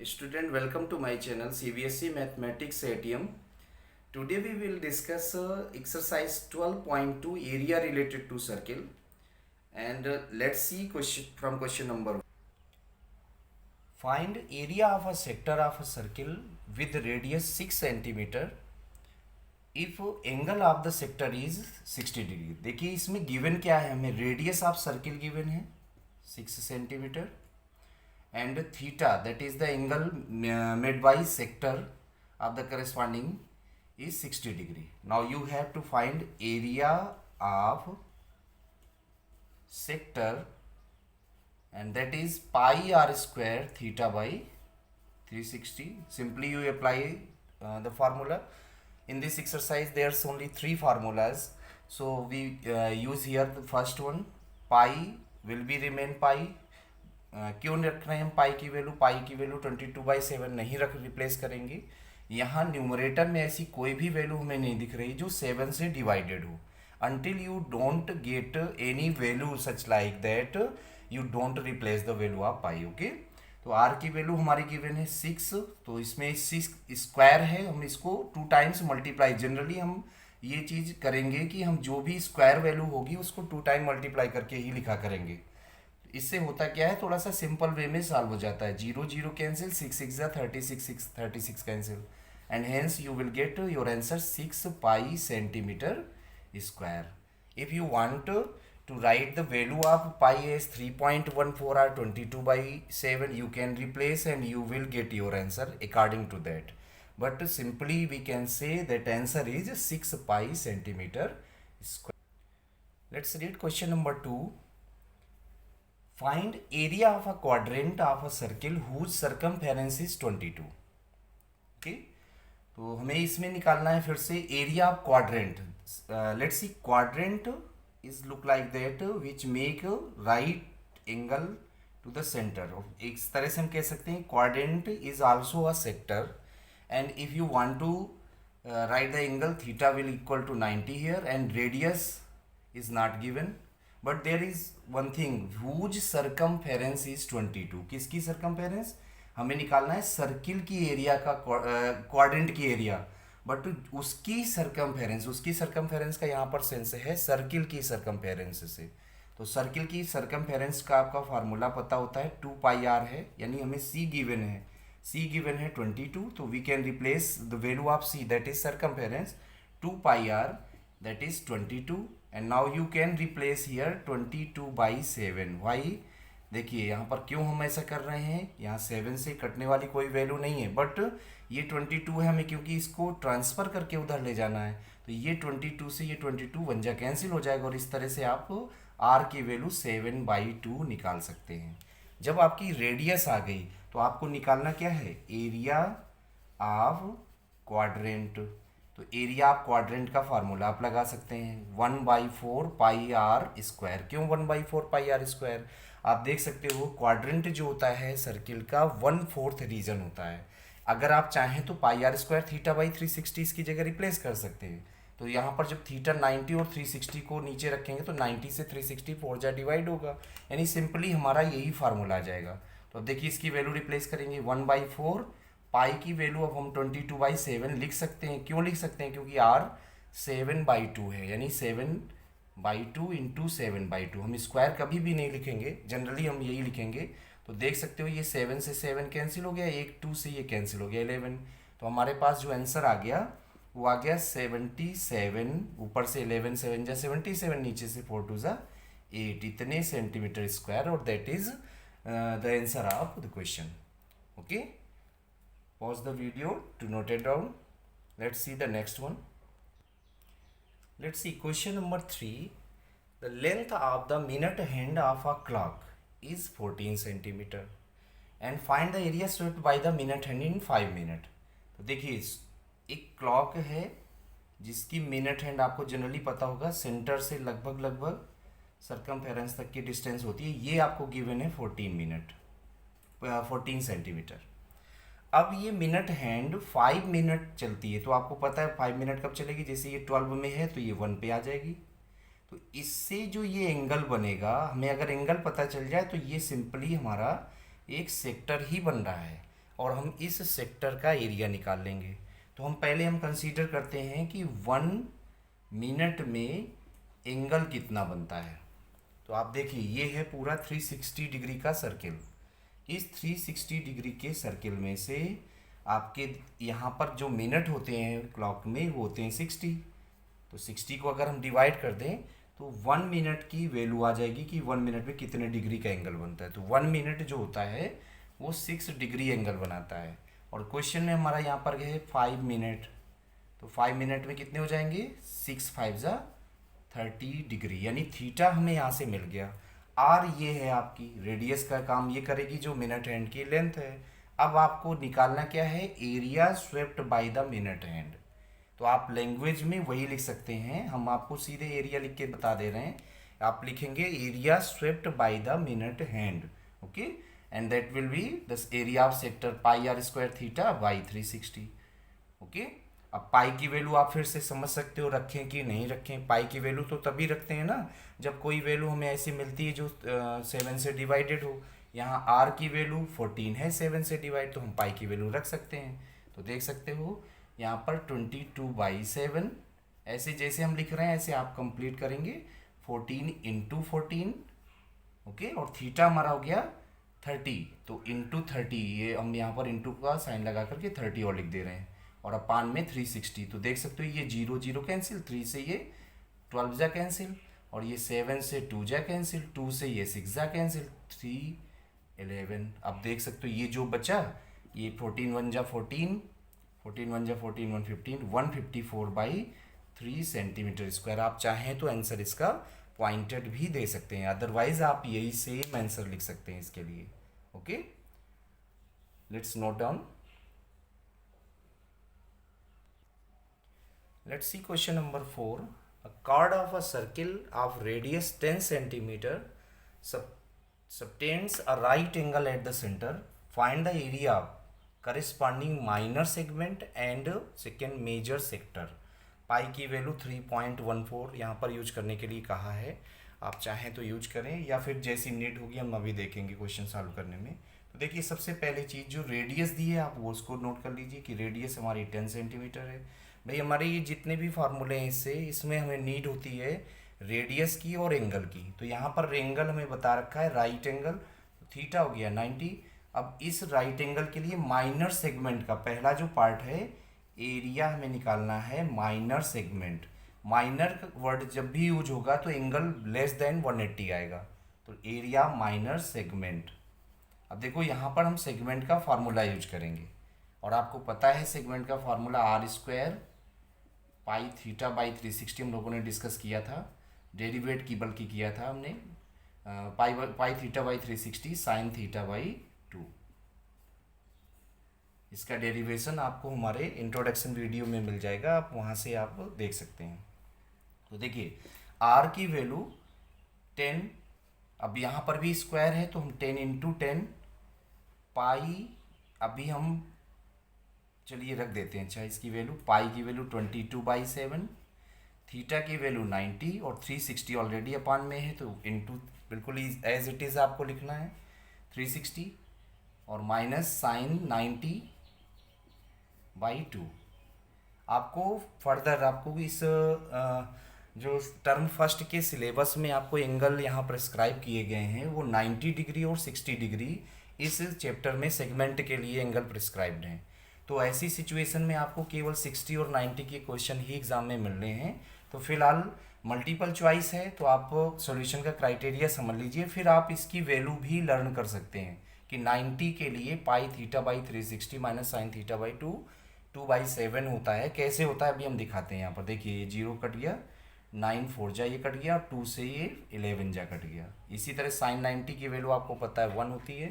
Student, welcome to my channel CBSE Mathematics ATM. Today we will discuss exercise 12.2 area related to circle, and let's see question number 1. Find area of a sector of a circle with radius 6 centimeter if angle of the sector is 60 degree. देखिए इसमें given क्या है, हमें radius of circle given है 6 centimeter and theta, that is the angle made by sector of the corresponding is 60 degree. Now you have to find area of sector, and that is pi r square theta by 360. Simply you apply the formula. In this exercise there's only three formulas, so we use here the first one. Pi will be remain pi. क्यों रख रहे हैं हम पाई की value 22/7 नहीं रख replace करेंगे. यहाँ न्यूमरेटर में ऐसी कोई भी वैल्यू हमें नहीं दिख रही जो 7 से डिवाइडेड हो. until you don't get any value such like that, you don't replace the value of pi. okay, तो r की वैल्यू हमारी गिवन है 6, तो इसमें 6 स्क्वायर है, हम इसको 2 टाइम्स मल्टीप्लाई. जनरली हम ये चीज़ करेंगे कि हम जो भी स्क्वायर वैल्यू होगी उसको 2 टाइम मल्टीप्लाई करके ही लिखा करेंगे. इससे होता क्या है, थोड़ा सा सिंपल वे में सॉल्व हो जाता है. 0 0 cancel, 6 6 36 cancel, and hence you will get your answer 6 pi centimetre square. If you want to write the value of pi as 3.14 or 22/7, you can replace and you will get your answer according to that. But simply we can say that answer is 6 pi centimeter square. Let's read question number 2. Find area of a quadrant of a circle whose circumference is 22. Okay, तो हमें इसमें निकालना है फिर से area of quadrant. Let's see, quadrant is look like that which make right angle to the centre. इस तरह से हम कह सकते हैं quadrant is also a sector, and if you want to write the angle theta will equal to 90 here, and radius is not given. But there is one thing, whose circumference is 22. किसकी circumference हमें निकालना है? Circle की area का, quadrant की area. But उसकी circumference का यहाँ पर सेंस है सर्किल की सर्कमफेरेंस से. तो सर्किल की सर्कमफेरेंस का आपका फार्मूला पता होता है 2 पाई आर है, यानी हमें सी गिवन है 22. तो we can replace the value of C, that is circumference, 2 pi R, that is 22. and now you can replace here 22/7. why? देखिए यहाँ पर क्यों हम ऐसा कर रहे हैं, यहाँ 7 से कटने वाली कोई वैल्यू नहीं है, बट ये 22 है हमें, क्योंकि इसको ट्रांसफ़र करके उधर ले जाना है. तो ये 22 से ये 22 वन जा कैंसिल हो जाएगा, और इस तरह से आप r की वैल्यू 7/2 निकाल सकते हैं. जब आपकी रेडियस आ गई तो आपको निकालना क्या है? Area of quadrant. तो एरिया ऑफ क्वाड्रेंट का फार्मूला आप लगा सकते हैं 1/4 पाई आर स्क्वायर. क्यों 1/4 पाई आर स्क्वायर? आप देख सकते हो क्वाड्रेंट जो होता है सर्किल का 1/4 रीजन होता है. अगर आप चाहें तो पाई आर स्क्वायर थीटा बाई 360 इसकी जगह रिप्लेस कर सकते हैं. तो यहाँ पर जब थीटा 90 और 360 को नीचे रखेंगे तो 90 से 360 4 जा डिवाइड होगा, यानी सिंपली हमारा यही फार्मूला आ जाएगा. तो अब देखिए इसकी वैल्यू रिप्लेस करेंगे 1/4 पाई की वैल्यू अब हम 22/7 लिख सकते हैं. क्यों लिख सकते हैं? क्योंकि r 7/2 है, यानी 7/2 इंटू 7/2. हम स्क्वायर कभी भी नहीं लिखेंगे, जनरली हम यही लिखेंगे. तो देख सकते हो ये 7 से 7 कैंसिल हो गया, 1 2 से ये कैंसिल हो गया 11. तो हमारे पास जो आंसर आ गया वो आ गया 77. ऊपर से 11 7 जा 77, नीचे से 4 2 जा 8, इतने सेंटीमीटर स्क्वायर, और that is the answer of the question. Okay, pause the video to note it down. Let's see the next one. Let's see question number 3. The length of the minute hand of a clock is 14 centimeter and find the area swept by the minute hand in 5 minutes. तो देखिए एक clock है जिसकी minute hand आपको generally पता होगा centre से लगभग सर्कमफेरेंस तक की डिस्टेंस होती है. ये आपको गिवन है 14 सेंटीमीटर. अब ये मिनट हैंड 5 मिनट चलती है, तो आपको पता है 5 मिनट कब चलेगी? जैसे ये 12 में है तो ये 1 पे आ जाएगी. तो इससे जो ये एंगल बनेगा, हमें अगर एंगल पता चल जाए तो ये सिंपली हमारा एक सेक्टर ही बन रहा है. और हम इस सेक्टर का एरिया निकाल लेंगे। तो हम कंसीडर करते हैं कि 1 मिनट में एंगल कितना बनता है। तो आप देखिए ये है पूरा 360 डिग्री का सर्किल। इस 360 डिग्री के सर्किल में से आपके यहाँ पर जो मिनट होते हैं क्लॉक में वो होते हैं 60। तो 60 को अगर हम डिवाइड कर दें तो 1 मिनट की वैल्यू आ जाएगी कि 1 मिनट में कितने डिग्री का एंगल बनता है। तो 1 मिनट जो होता है वो 6 डिग्री एंगल बनाता है। और क्वेश्चन में हमारा यहाँ पर है 5 मिनट। तो 5 मिनट में कितने हो जाएंगे, 6 5 जा 30 डिग्री, यानी थीटा हमें यहाँ से मिल गया। आर ये है आपकी रेडियस का काम ये करेगी जो मिनट हैंड की लेंथ है। अब आपको निकालना क्या है, area swept by the minute hand. तो आप लैंग्वेज में वही लिख सकते हैं, हम आपको सीधे एरिया लिख के बता दे रहे हैं। आप लिखेंगे area swept by the minute hand, okay, and that will be the area of sector pi R square theta by 360, okay. अब पाई की वैल्यू आप फिर से समझ सकते हो, रखें कि नहीं रखें। पाई की वैल्यू तो तभी रखते हैं ना जब कोई वैल्यू हमें ऐसी मिलती है जो 7 से डिवाइडेड हो। यहाँ आर की वैल्यू 14 है 7 से डिवाइड, तो हम पाई की वैल्यू रख सकते हैं। तो देख सकते हो यहाँ पर 22/7, ऐसे जैसे हम लिख रहे हैं ऐसे आप कंप्लीट करेंगे। 14 × 14, ओके, और थीटा हमारा हो गया 30, तो इंटू 30, ये हम यहाँ पर इंटू का साइन लगा करके 30 और लिख दे रहे हैं, और अपान में 360। तो देख सकते हो ये 0 0 कैंसिल, 3 से ये 12 जा कैंसिल, और ये 7 से 2 जा कैंसिल, 2 से ये 6 जा कैंसिल, 3 11। अब देख सकते हो ये जो बचा ये 14 1 जा 14, 14 1 जा 14, 115, 154/3 सेंटीमीटर स्क्वायर। आप चाहें तो आंसर इसका पॉइंटेड भी दे सकते हैं, अदरवाइज आप यही सेम आंसर लिख सकते हैं इसके लिए, okay. Let's note down. Let's see question number 4. A chord of a circle of radius 10 centimeter subtends a right angle at the center. Find the area corresponding minor segment and second major sector. पाई की value 3.14 यहाँ पर use करने के लिए कहा है। आप चाहें तो यूज करें या फिर जैसी नीड होगी हम अभी देखेंगे क्वेश्चन सॉल्व करने में। तो देखिए सबसे पहले चीज़ जो रेडियस दी है आप वो उसको नोट कर लीजिए कि रेडियस हमारी 10 सेंटीमीटर है। भाई हमारे ये जितने भी फार्मूले हैं इसमें हमें नीड होती है रेडियस की और एंगल की। तो यहाँ पर एंगल हमें बता रखा है राइट एंगल, तो थीटा हो गया 90। अब इस राइट एंगल के लिए माइनर सेगमेंट का पहला जो पार्ट है एरिया हमें निकालना है माइनर सेगमेंट। माइनर वर्ड जब भी यूज होगा तो एंगल लेस देन 180 आएगा, तो एरिया माइनर सेगमेंट। अब देखो यहाँ पर हम सेगमेंट का फार्मूला यूज करेंगे, और आपको पता है सेगमेंट का formula r² pi theta by 360 हम लोगों ने डिस्कस किया था, डेरिवेट की बल्कि किया था हमने, pi theta by 360 sine theta by 2। इसका डेरिवेशन आपको हमारे इंट्रोडक्शन वीडियो में मिल जाएगा, आप वहाँ से आप देख सकते हैं। तो देखिए r की वैल्यू 10, अब यहाँ पर भी स्क्वायर है तो हम 10 × 10 पाई, अभी हम चलिए रख देते हैं। अच्छा इसकी वैल्यू पाई की वैल्यू 22/7, थीटा की वैल्यू 90 और 360 ऑलरेडी अपान में है तो इनटू बिल्कुल एज इट इज़ आपको लिखना है 360, और माइनस साइन 90/2। आपको फर्दर आपको इस जो टर्म फर्स्ट के सिलेबस में आपको एंगल यहाँ प्रिस्क्राइब किए गए हैं वो 90 डिग्री और 60 डिग्री इस चैप्टर में सेगमेंट के लिए एंगल प्रिस्क्राइब्ड हैं। तो ऐसी सिचुएशन में आपको केवल 60 और 90 के क्वेश्चन ही एग्जाम में मिलने हैं। तो फिलहाल मल्टीपल चॉइस है तो आप सॉल्यूशन का क्राइटेरिया समझ लीजिए, फिर आप इसकी वैल्यू भी लर्न कर सकते हैं कि 90 के लिए pi theta by 360 minus sine theta by 2/7 होता है। कैसे होता है अभी हम दिखाते हैं। यहाँ पर देखिए ये 0 कट गया, 9 4 जा ये कट गया, 2 से ये 11 जा कट गया। इसी तरह साइन 90 की वैल्यू आपको पता है 1 होती है।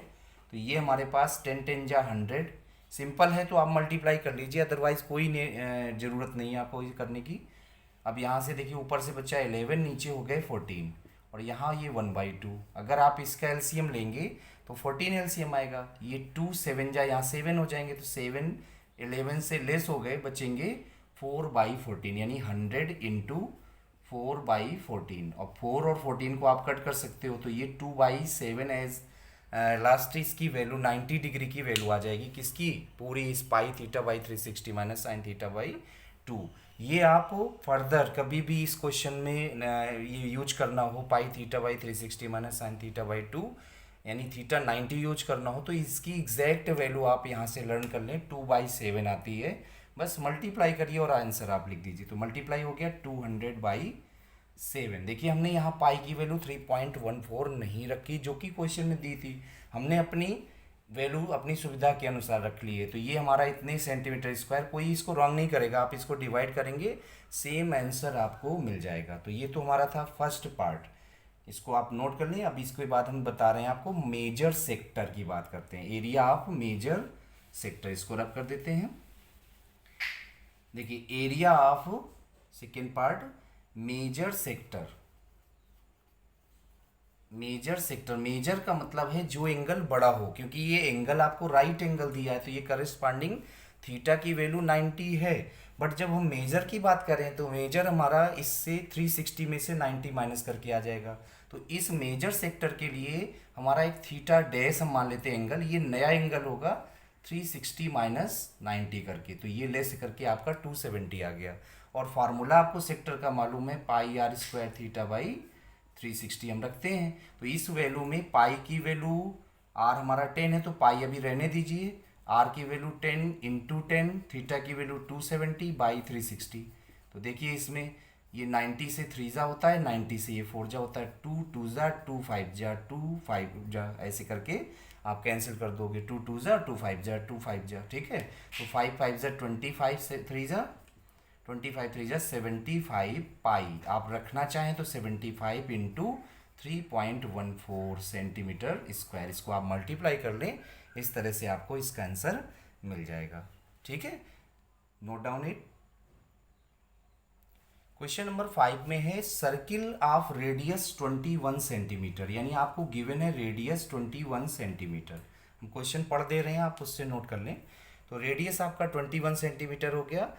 तो ये हमारे पास 10 10 जा 100। सिंपल है तो आप मल्टीप्लाई कर लीजिए, अदरवाइज कोई ज़रूरत नहीं है आपको ये करने की। अब यहाँ से देखिए ऊपर से बच्चा 11, नीचे हो गए 14, और यहाँ ये 1/2। अगर आप इसका एलसीएम लेंगे तो 14 एलसीएम आएगा। ये 2 7 जा यहाँ 7 हो जाएंगे, तो 7 11 से लेस हो गए, बचेंगे 4/14, यानी 100 × 4/14। और 4 और 14 को आप कट कर सकते हो, तो ये 2/7 एज लास्ट इसकी वैल्यू 90 डिग्री की वैल्यू आ जाएगी किसकी, पूरी इस pi theta by 360 minus sine theta by 2। ये आप फर्दर कभी भी इस क्वेश्चन में ये यूज करना हो, pi theta by 360 minus sine theta by 2 यानी थीटा 90 यूज करना हो, तो इसकी एग्जैक्ट वैल्यू आप यहाँ से लर्न कर लें, 2/7 आती है। बस मल्टीप्लाई करिए और आंसर आप लिख दीजिए। तो मल्टीप्लाई हो गया 200/7। देखिए हमने यहाँ पाई की वैल्यू 3.14 नहीं रखी जो कि क्वेश्चन में दी थी, हमने अपनी वैल्यू अपनी सुविधा के अनुसार रख ली है। तो ये हमारा इतने सेंटीमीटर स्क्वायर, कोई इसको रॉन्ग नहीं करेगा, आप इसको डिवाइड करेंगे सेम आंसर आपको मिल जाएगा। तो ये तो हमारा था फर्स्ट पार्ट, इसको आप नोट कर लें। अब इसके बाद हम बता रहे हैं आपको मेजर सेक्टर की बात करते हैं, एरिया ऑफ मेजर सेक्टर, इसको रब कर देते हैं। देखिए area of second part major sector. Major sector, major का मतलब है जो एंगल बड़ा हो, क्योंकि ये एंगल आपको राइट एंगल दिया है तो ये करस्पॉन्डिंग थीटा की वैल्यू 90 है। बट जब हम मेजर की बात करें तो मेजर हमारा इससे 360 में से 90 माइनस करके आ जाएगा। तो इस मेजर सेक्टर के लिए हमारा एक थीटा डैश हम मान लेते हैं एंगल, ये नया एंगल होगा 360 माइनस 90 करके, तो ये लेस करके आपका 270 आ गया। और फार्मूला आपको सेक्टर का मालूम है, पाई आर स्क्वायर थीटा बाई 360 हम रखते हैं। तो इस वैल्यू में पाई की वैल्यू, आर हमारा 10 है तो पाई अभी रहने दीजिए, आर की वैल्यू 10 इंटू 10, थीटा की वैल्यू 270 बाई 360। तो देखिए इसमें ये 90 से 3 जा होता है, 90 से ये 4 जा होता है, 2 2 जा 2 5 जा 2 5 जा, ऐसे करके आप कैंसिल कर दोगे, 2 2 जा 2 5 जा 2 5 जा, ठीक है। तो 5 5 जा 25 से 3 जा 25 3 जा 75 पाई, आप रखना चाहें तो 75 इंटू 3.14 सेंटीमीटर स्क्वायर, इसको आप मल्टीप्लाई कर लें, इस तरह से आपको इसका आंसर मिल जाएगा। ठीक है, note down it. Question number 5 में है सर्किल ऑफ रेडियस 21 सेंटीमीटर, यानी आपको गिवन है रेडियस 21 सेंटीमीटर। हम क्वेश्चन पढ़ दे रहे हैं, आप उससे नोट कर लें। तो रेडियस आपका 21 सेंटीमीटर हो गया।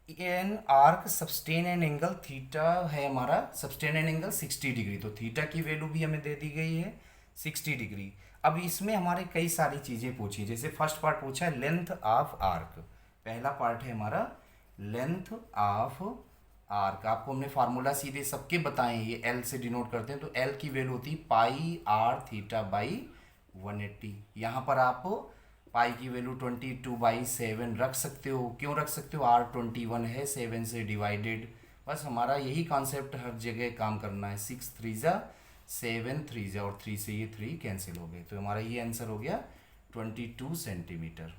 An arc sustain an angle theta है हमारा, सस्टेन एन एंगल 60 डिग्री, तो थीटा की वैल्यू भी हमें दे दी गई है 60 डिग्री। अब इसमें हमारे कई सारी चीज़ें पूछी, जैसे फर्स्ट पार्ट पूछा है लेंथ ऑफ आर्क, पहला पार्ट है हमारा लेंथ ऑफ आर्क। आपको हमने फार्मूला सीधे सबके बताए हैं, ये एल से डिनोट करते हैं, तो एल की वैल्यू होती है पाई आर थीटा बाई 180। यहाँ पर आप पाई की वैल्यू 22/7 रख सकते हो, क्यों रख सकते हो, आर 21 है, 7 से डिवाइडेड, बस हमारा यही कॉन्सेप्ट हर जगह काम करना है। 6 3 जा 7 3 जा और 3 से ये 3 कैंसिल हो गए, तो हमारा ये आंसर हो गया 22 सेंटीमीटर।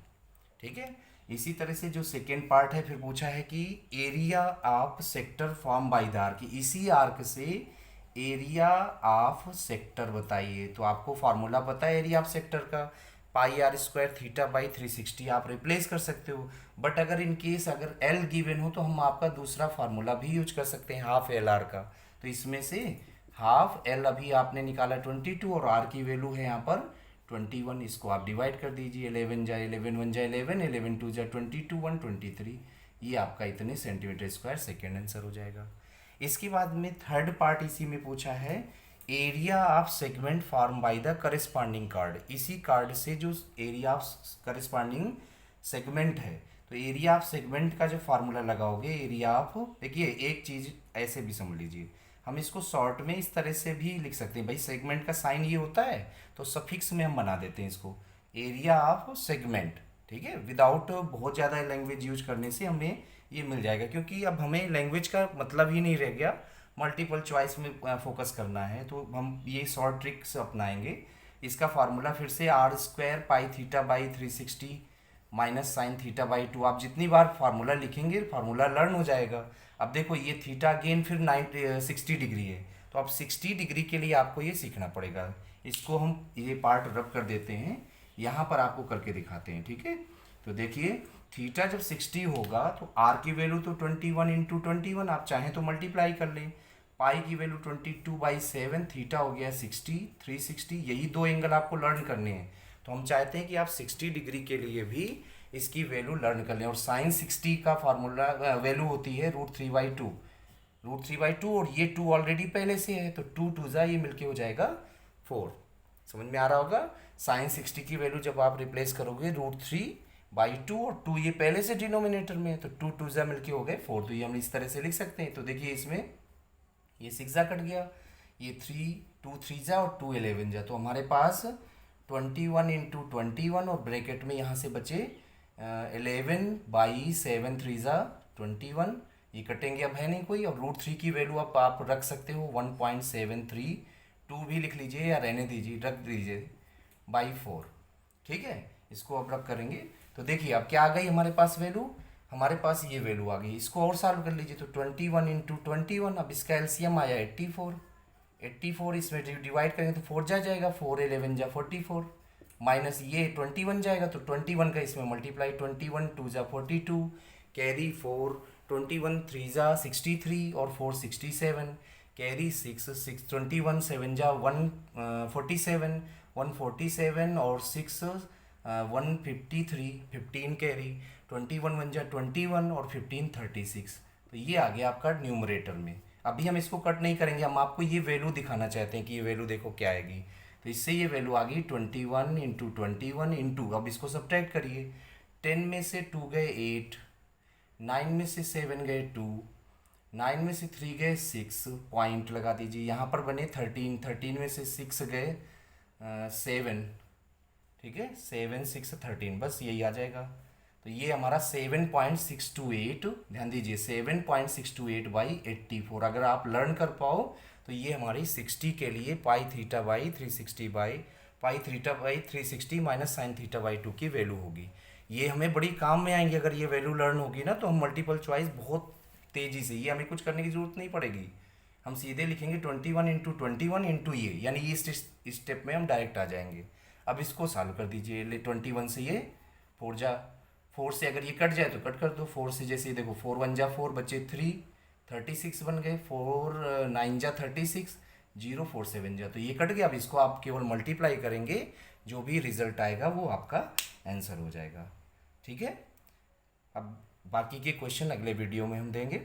ठीक है, इसी तरह से जो सेकेंड पार्ट है फिर पूछा है कि area of sector form by the arc, इसी आर्क से एरिया ऑफ सेक्टर बताइए। तो आपको फार्मूला पता है एरिया ऑफ सेक्टर का, पाई आर स्क्वायर थीटा बाई 360 आप रिप्लेस कर सकते हो। बट अगर इन केस अगर एल गिवन हो तो हम आपका दूसरा फार्मूला भी यूज कर सकते हैं, हाफ एल आर का। तो इसमें से हाफ एल अभी आपने निकाला 22 और आर की वैल्यू है यहाँ पर 21, इसको आप डिवाइड कर दीजिए, 11 जा 11 1 जा 11, 11 2 जा 22 1 23, ये आपका इतने सेंटीमीटर स्क्वायर सेकेंड आंसर हो जाएगा। इसके बाद में थर्ड पार्ट इसी में पूछा है area of segment form by the corresponding card, इसी कार्ड से जो एरिया ऑफ करस्पॉन्डिंग सेगमेंट है, तो एरिया ऑफ सेगमेंट का जो फार्मूला लगाओगे एरिया ऑफ, देखिए एक चीज़ ऐसे भी समझ लीजिए, हम इसको शॉर्ट में इस तरह से भी लिख सकते हैं, भाई सेगमेंट का साइन ये होता है तो सफिक्स में हम बना देते हैं इसको एरिया ऑफ सेगमेंट। ठीक है, विदाउट बहुत ज़्यादा लैंग्वेज यूज करने से हमें ये मिल जाएगा, क्योंकि अब हमें लैंग्वेज का मतलब ही नहीं रह गया, मल्टीपल चॉइस में फोकस करना है, तो हम ये शॉर्ट ट्रिक्स अपनाएंगे। इसका फार्मूला फिर से R square pi theta by 360 minus sine theta by 2, आप जितनी बार फार्मूला लिखेंगे फार्मूला लर्न हो जाएगा। अब देखो ये थीटा अगेन फिर 60 डिग्री है, तो अब 60 डिग्री के लिए आपको ये सीखना पड़ेगा। इसको हम ये पार्ट रब कर देते हैं, यहाँ पर आपको करके दिखाते हैं। ठीक है, तो देखिए थीटा जब 60 होगा तो आर की वैल्यू तो 21 इंटू 21, आप चाहें तो मल्टीप्लाई कर लें, पाई की वैल्यू 22/7, थीटा हो गया 60 360, यही दो एंगल आपको लर्न करने हैं। तो हम चाहते हैं कि आप 60 डिग्री के लिए भी इसकी वैल्यू लर्न कर लें। और साइन 60 का फार्मूला वैल्यू होती है √3/2, √3/2, और ये 2 ऑलरेडी पहले से है, तो 2 2 जा ये मिलके हो जाएगा 4। समझ में आ रहा होगा। साइन 60 की वैल्यू जब आप रिप्लेस करोगे √3/2, और 2 ये पहले से डिनोमिनेटर में है तो 2 2 जा मिलके हो गए 4, तो ये हम इस तरह से लिख सकते हैं। तो देखिए इसमें ये 6 जा कट गया, ये 2 3 जा और 2 11 जा, तो हमारे पास 21 इंटू 21 और ब्रैकेट में यहाँ से बचे 11/7 3 जा 21, ये कटेंगे अब है नहीं कोई। अब √3 की वैल्यू अब आप रख सकते हो 1.73, 2 भी लिख लीजिए या रहने दीजिए, रख दीजिए /4, ठीक है। इसको अब रख करेंगे तो देखिए अब क्या आ गई हमारे पास वैल्यू, हमारे पास ये वैल्यू आ गई। इसको और सॉल्व कर लीजिए तो 21 इंटू 21, अब इसका एलसीएम आया 84, 84 इसमें डिवाइड करेंगे तो 4 जा जाएगा, 4 11 जा 44, माइनस ये 21 जाएगा तो 21 का इसमें मल्टीप्लाई, 21 2 जा 42, कैरी 4, 21 3 जा 63 और 4 67, कैरी 6 6 21 7 जा 147, 147 और 6 153, 15 कैरी, 21 1 जा 21 और 15 36, तो ये आ गया आपका न्यूमरेटर में। अभी हम इसको कट नहीं करेंगे, हम आपको ये वैल्यू दिखाना चाहते हैं कि ये वैल्यू देखो क्या आएगी। तो इससे ये वैल्यू आ गई 21 इंटू 21 इंटू, अब इसको सब्ट्रैक्ट करिए, 10 में से 2 गए 8, 9 में से 7 गए 2, 9 में से 3 गए 6, पॉइंट लगा दीजिए, यहाँ पर बने 13, 13 में से 6 गए 7, ठीक है, 7 6 13, बस यही आ जाएगा। तो ये हमारा 7.628, ध्यान दीजिए 7.628/84, अगर आप लर्न कर पाओ तो ये हमारी 60 के लिए πθ/360 माइनस साइन θ/2 की वैल्यू होगी। ये हमें बड़ी काम में आएंगी अगर ये वैल्यू लर्न होगी ना, तो हम मल्टीपल चॉइस बहुत तेज़ी से, ये हमें कुछ करने की ज़रूरत नहीं पड़ेगी, हम सीधे लिखेंगे 21 इंटू 21 इंटू ये, यानी ये स्टेप में हम डायरेक्ट आ जाएंगे। अब इसको सॉल्व कर दीजिए, 21 से ये 4 जा, 4 से अगर ये कट जाए तो कट कर दो, 4 से जैसे देखो 4 1 जा 4 बचे 3, 36 बन गए, 4 9 जा 36, 0 4 7 जा, तो ये कट गया। अब इसको आप केवल मल्टीप्लाई करेंगे, जो भी रिजल्ट आएगा वो आपका आंसर हो जाएगा, ठीक है। अब बाकी के क्वेश्चन अगले वीडियो में हम देंगे।